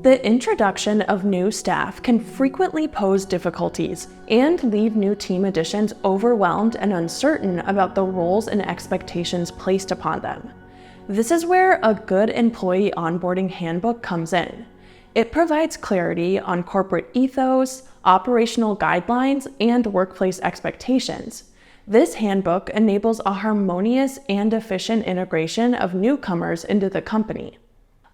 The introduction of new staff can frequently pose difficulties and leave new team additions overwhelmed and uncertain about the roles and expectations placed upon them. This is where a good employee onboarding handbook comes in. It provides clarity on corporate ethos, operational guidelines, and workplace expectations. This handbook enables a harmonious and efficient integration of newcomers into the company.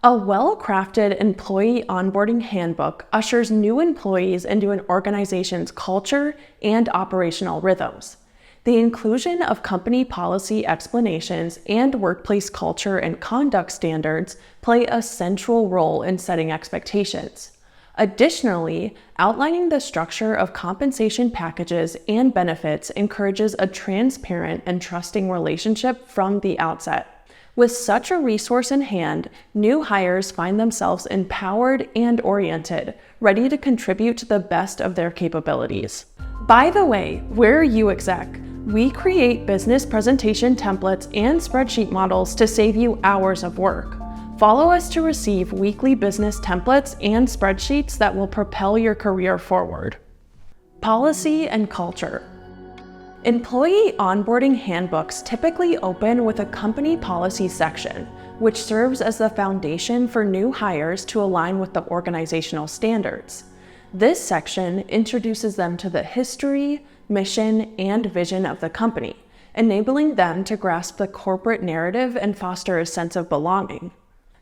A well-crafted employee onboarding handbook ushers new employees into an organization's culture and operational rhythms. The inclusion of company policy explanations and workplace culture and conduct standards play a central role in setting expectations. Additionally, outlining the structure of compensation packages and benefits encourages a transparent and trusting relationship from the outset. With such a resource in hand, new hires find themselves empowered and oriented, ready to contribute to the best of their capabilities. By the way, we're UXEC. We create business presentation templates and spreadsheet models to save you hours of work. Follow us to receive weekly business templates and spreadsheets that will propel your career forward. Policy and culture. Employee onboarding handbooks typically open with a company policy section, which serves as the foundation for new hires to align with the organizational standards. This section introduces them to the history, mission, and vision of the company, enabling them to grasp the corporate narrative and foster a sense of belonging.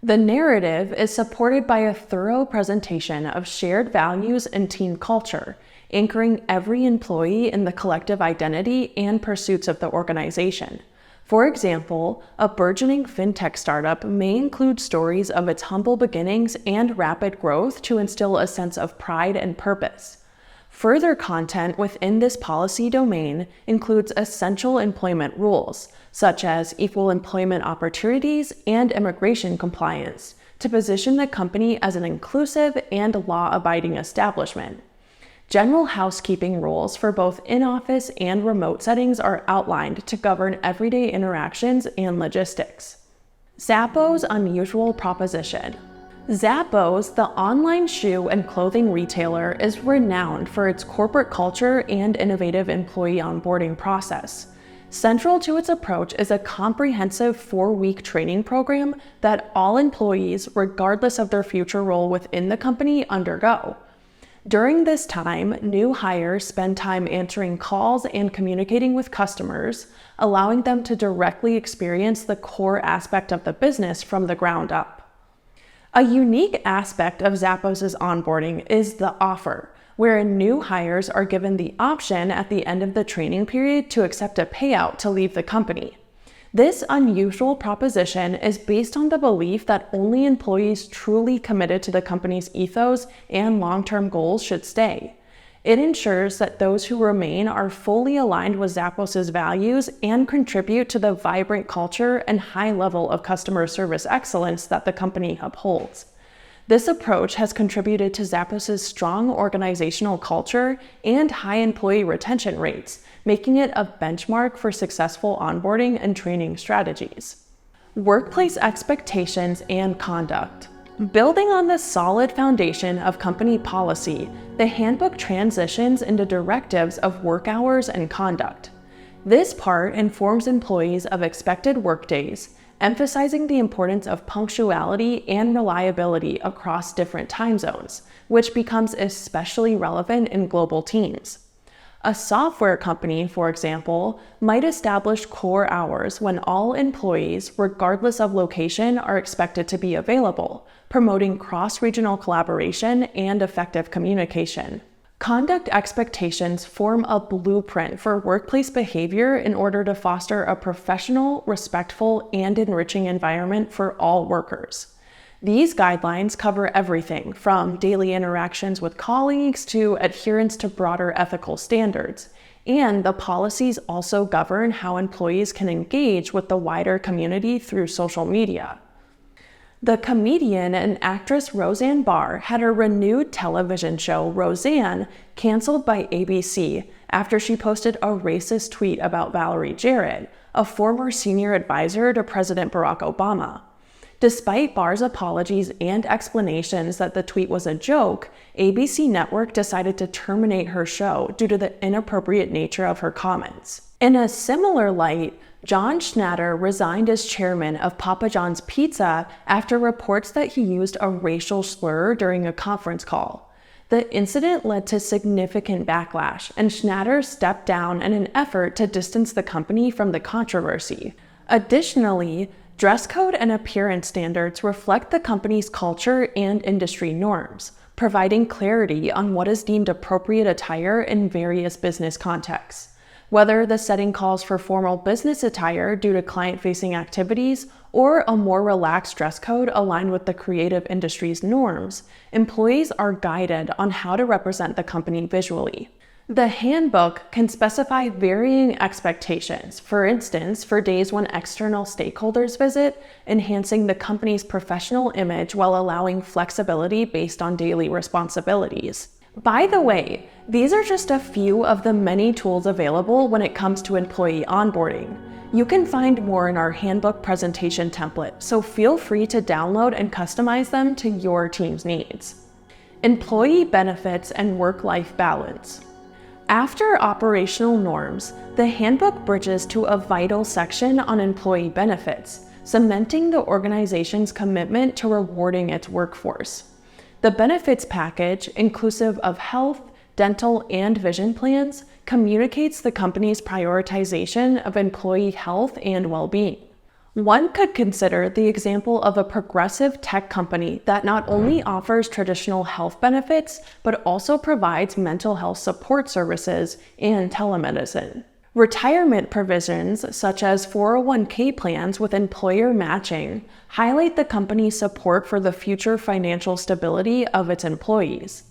The narrative is supported by a thorough presentation of shared values and team culture, anchoring every employee in the collective identity and pursuits of the organization. For example, a burgeoning fintech startup may include stories of its humble beginnings and rapid growth to instill a sense of pride and purpose. Further content within this policy domain includes essential employment rules, such as equal employment opportunities and immigration compliance, to position the company as an inclusive and law-abiding establishment. General housekeeping rules for both in-office and remote settings are outlined to govern everyday interactions and logistics. Zappo's unusual proposition. Zappo's, the online shoe and clothing retailer, is renowned for its corporate culture and innovative employee onboarding process. Central to its approach is a comprehensive 4-week training program that all employees, regardless of their future role within the company, undergo. During this time, new hires spend time answering calls and communicating with customers, allowing them to directly experience the core aspect of the business from the ground up. A unique aspect of Zappo's onboarding is the offer, wherein new hires are given the option at the end of the training period to accept a payout to leave the company. This unusual proposition is based on the belief that only employees truly committed to the company's ethos and long-term goals should stay. It ensures that those who remain are fully aligned with Zappo's values and contribute to the vibrant culture and high level of customer service excellence that the company upholds. This approach has contributed to Zappo's strong organizational culture and high employee retention rates, making it a benchmark for successful onboarding and training strategies. Workplace expectations and conduct. Building on the solid foundation of company policy, the handbook transitions into directives of work hours and conduct. This part informs employees of expected workdays, emphasizing the importance of punctuality and reliability across different time zones, which becomes especially relevant in global teams. A software company, for example, might establish core hours when all employees, regardless of location, are expected to be available, promoting cross-regional collaboration and effective communication. Conduct expectations form a blueprint for workplace behavior in order to foster a professional, respectful, and enriching environment for all workers. These guidelines cover everything from daily interactions with colleagues to adherence to broader ethical standards, and the policies also govern how employees can engage with the wider community through social media. The comedian and actress Roseanne Barr had her renewed television show, Roseanne, canceled by ABC after she posted a racist tweet about Valerie Jarrett, a former senior advisor to President Barack Obama. Despite Barr's apologies and explanations that the tweet was a joke, ABC Network decided to terminate her show due to the inappropriate nature of her comments. In a similar light, John Schnatter resigned as chairman of Papa John's Pizza after reports that he used a racial slur during a conference call. The incident led to significant backlash, and Schnatter stepped down in an effort to distance the company from the controversy. Additionally, dress code and appearance standards reflect the company's culture and industry norms, providing clarity on what is deemed appropriate attire in various business contexts. Whether the setting calls for formal business attire due to client-facing activities or a more relaxed dress code aligned with the creative industry's norms, employees are guided on how to represent the company visually. The handbook can specify varying expectations, for instance, for days when external stakeholders visit, enhancing the company's professional image while allowing flexibility based on daily responsibilities. By the way, these are just a few of the many tools available when it comes to employee onboarding. You can find more in our handbook presentation template, so feel free to download and customize them to your team's needs. Employee benefits and work-life balance. After operational norms, the handbook bridges to a vital section on employee benefits, cementing the organization's commitment to rewarding its workforce. The benefits package, inclusive of health, dental, and vision plans, communicates the company's prioritization of employee health and well-being. One could consider the example of a progressive tech company that not only offers traditional health benefits, but also provides mental health support services and telemedicine. Retirement provisions, such as 401k plans with employer matching, highlight the company's support for the future financial stability of its employees.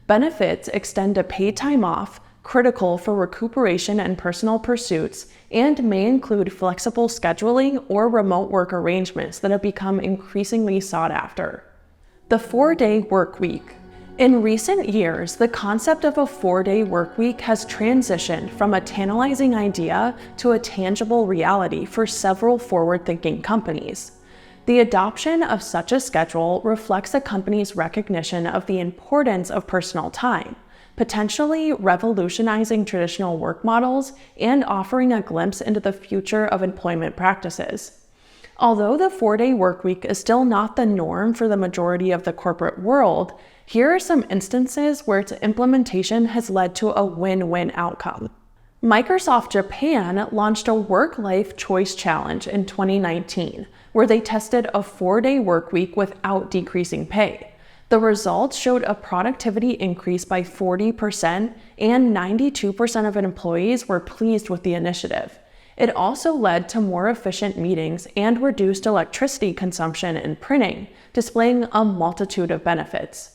Benefits extend to paid time off, critical for recuperation and personal pursuits, and may include flexible scheduling or remote work arrangements that have become increasingly sought after. The 4-day work week. In recent years, the concept of a 4-day work week has transitioned from a tantalizing idea to a tangible reality for several forward-thinking companies. The adoption of such a schedule reflects a company's recognition of the importance of personal time, potentially revolutionizing traditional work models and offering a glimpse into the future of employment practices. Although the 4-day workweek is still not the norm for the majority of the corporate world, here are some instances where its implementation has led to a win-win outcome. Microsoft Japan launched a work-life choice challenge in 2019, where they tested a 4-day workweek without decreasing pay. The results showed a productivity increase by 40%, and 92% of employees were pleased with the initiative. It also led to more efficient meetings and reduced electricity consumption and printing, displaying a multitude of benefits.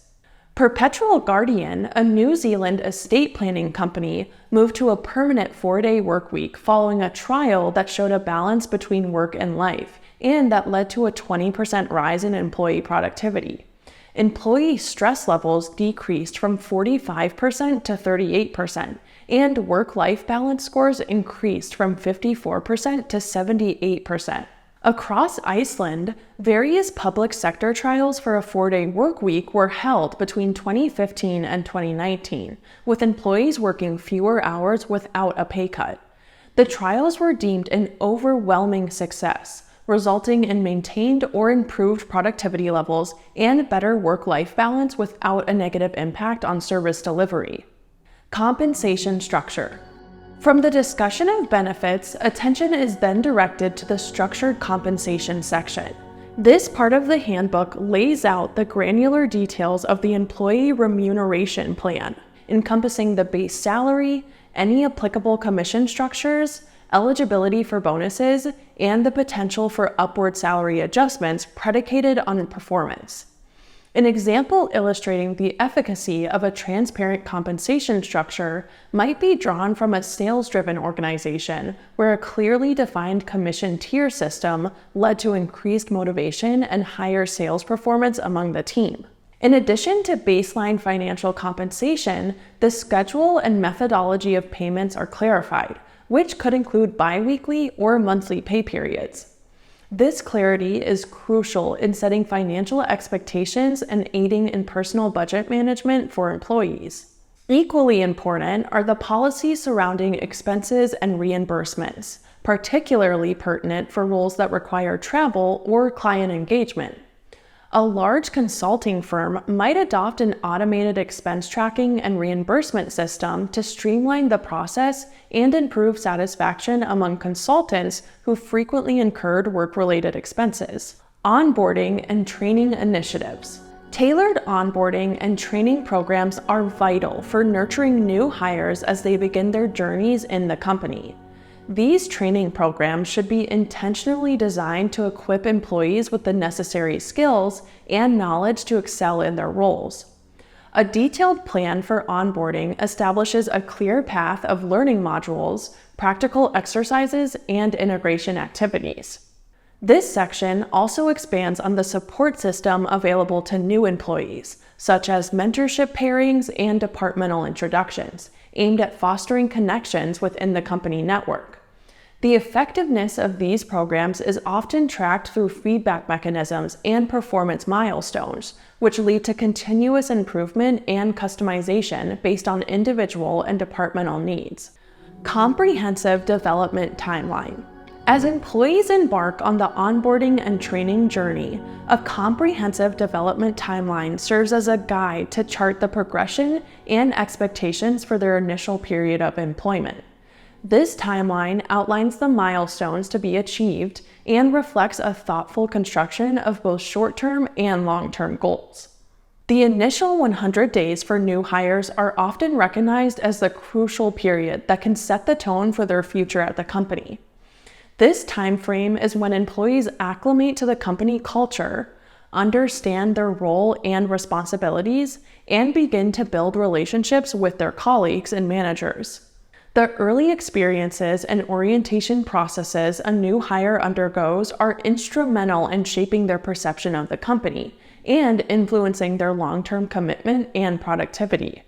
Perpetual Guardian, a New Zealand estate planning company, moved to a permanent 4-day workweek following a trial that showed a balance between work and life, and that led to a 20% rise in employee productivity. Employee stress levels decreased from 45% to 38%, and work-life balance scores increased from 54% to 78%. Across Iceland, various public sector trials for a 4-day workweek were held between 2015 and 2019, with employees working fewer hours without a pay cut. The trials were deemed an overwhelming success, resulting in maintained or improved productivity levels and better work-life balance without a negative impact on service delivery. Compensation structure. From the discussion of benefits, attention is then directed to the structured compensation section. This part of the handbook lays out the granular details of the employee remuneration plan, encompassing the base salary, any applicable commission structures, eligibility for bonuses, and the potential for upward salary adjustments predicated on performance. An example illustrating the efficacy of a transparent compensation structure might be drawn from a sales-driven organization where a clearly defined commission tier system led to increased motivation and higher sales performance among the team. In addition to baseline financial compensation, the schedule and methodology of payments are clarified, which could include bi-weekly or monthly pay periods. This clarity is crucial in setting financial expectations and aiding in personal budget management for employees. Equally important are the policies surrounding expenses and reimbursements, particularly pertinent for roles that require travel or client engagement. A large consulting firm might adopt an automated expense tracking and reimbursement system to streamline the process and improve satisfaction among consultants who frequently incurred work-related expenses. Onboarding and training initiatives. Tailored onboarding and training programs are vital for nurturing new hires as they begin their journeys in the company. These training programs should be intentionally designed to equip employees with the necessary skills and knowledge to excel in their roles. A detailed plan for onboarding establishes a clear path of learning modules, practical exercises, and integration activities. This section also expands on the support system available to new employees, such as mentorship pairings and departmental introductions, aimed at fostering connections within the company network. The effectiveness of these programs is often tracked through feedback mechanisms and performance milestones, which lead to continuous improvement and customization based on individual and departmental needs. Comprehensive development timeline. As employees embark on the onboarding and training journey, a comprehensive development timeline serves as a guide to chart the progression and expectations for their initial period of employment. This timeline outlines the milestones to be achieved and reflects a thoughtful construction of both short-term and long-term goals. The initial 100 days for new hires are often recognized as the crucial period that can set the tone for their future at the company. This time frame is when employees acclimate to the company culture, understand their role and responsibilities, and begin to build relationships with their colleagues and managers. The early experiences and orientation processes a new hire undergoes are instrumental in shaping their perception of the company and influencing their long-term commitment and productivity.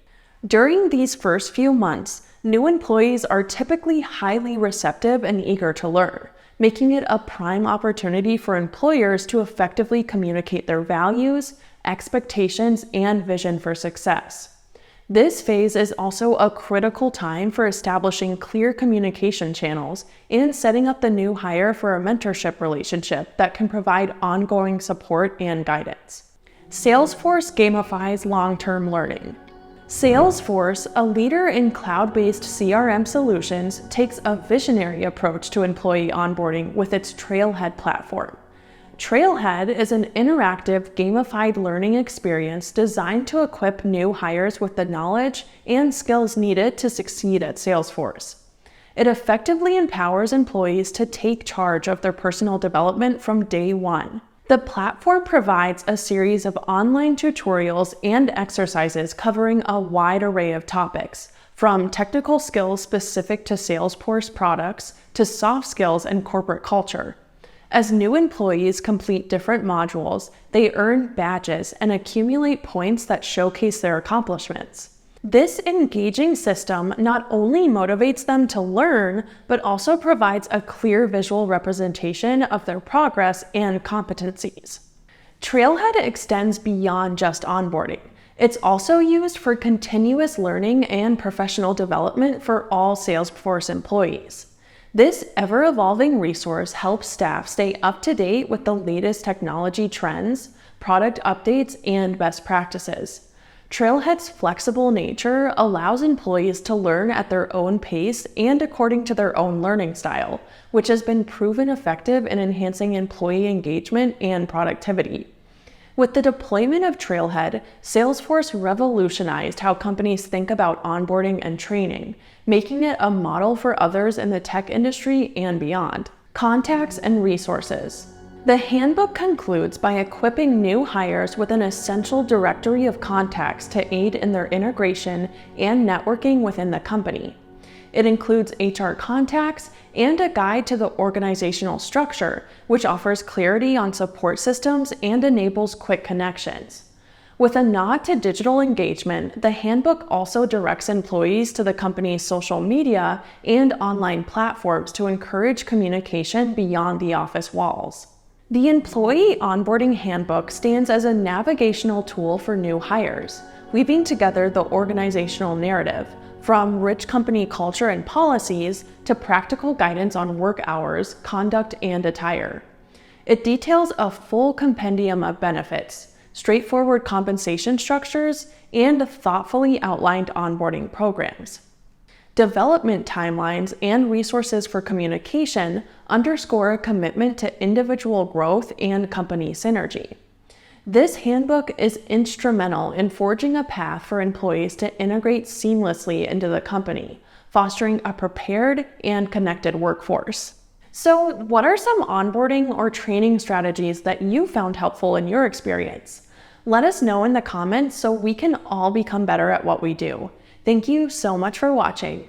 During these first few months, new employees are typically highly receptive and eager to learn, making it a prime opportunity for employers to effectively communicate their values, expectations, and vision for success. This phase is also a critical time for establishing clear communication channels and setting up the new hire for a mentorship relationship that can provide ongoing support and guidance. Salesforce gamifies long-term learning. Salesforce, a leader in cloud-based CRM solutions, takes a visionary approach to employee onboarding with its Trailhead platform. Trailhead is an interactive, gamified learning experience designed to equip new hires with the knowledge and skills needed to succeed at Salesforce. It effectively empowers employees to take charge of their personal development from day one. The platform provides a series of online tutorials and exercises covering a wide array of topics, from technical skills specific to Salesforce products to soft skills and corporate culture. As new employees complete different modules, they earn badges and accumulate points that showcase their accomplishments. This engaging system not only motivates them to learn, but also provides a clear visual representation of their progress and competencies. Trailhead extends beyond just onboarding. It's also used for continuous learning and professional development for all Salesforce employees. This ever-evolving resource helps staff stay up to date with the latest technology trends, product updates, and best practices. Trailhead's flexible nature allows employees to learn at their own pace and according to their own learning style, which has been proven effective in enhancing employee engagement and productivity. With the deployment of Trailhead, Salesforce revolutionized how companies think about onboarding and training, making it a model for others in the tech industry and beyond. Contacts and resources. The handbook concludes by equipping new hires with an essential directory of contacts to aid in their integration and networking within the company. It includes HR contacts and a guide to the organizational structure, which offers clarity on support systems and enables quick connections. With a nod to digital engagement, the handbook also directs employees to the company's social media and online platforms to encourage communication beyond the office walls. The Employee Onboarding Handbook stands as a navigational tool for new hires, weaving together the organizational narrative, from rich company culture and policies to practical guidance on work hours, conduct, and attire. It details a full compendium of benefits, straightforward compensation structures, and thoughtfully outlined onboarding programs. Development timelines and resources for communication underscore a commitment to individual growth and company synergy. This handbook is instrumental in forging a path for employees to integrate seamlessly into the company, fostering a prepared and connected workforce. So, what are some onboarding or training strategies that you found helpful in your experience? Let us know in the comments so we can all become better at what we do. Thank you so much for watching.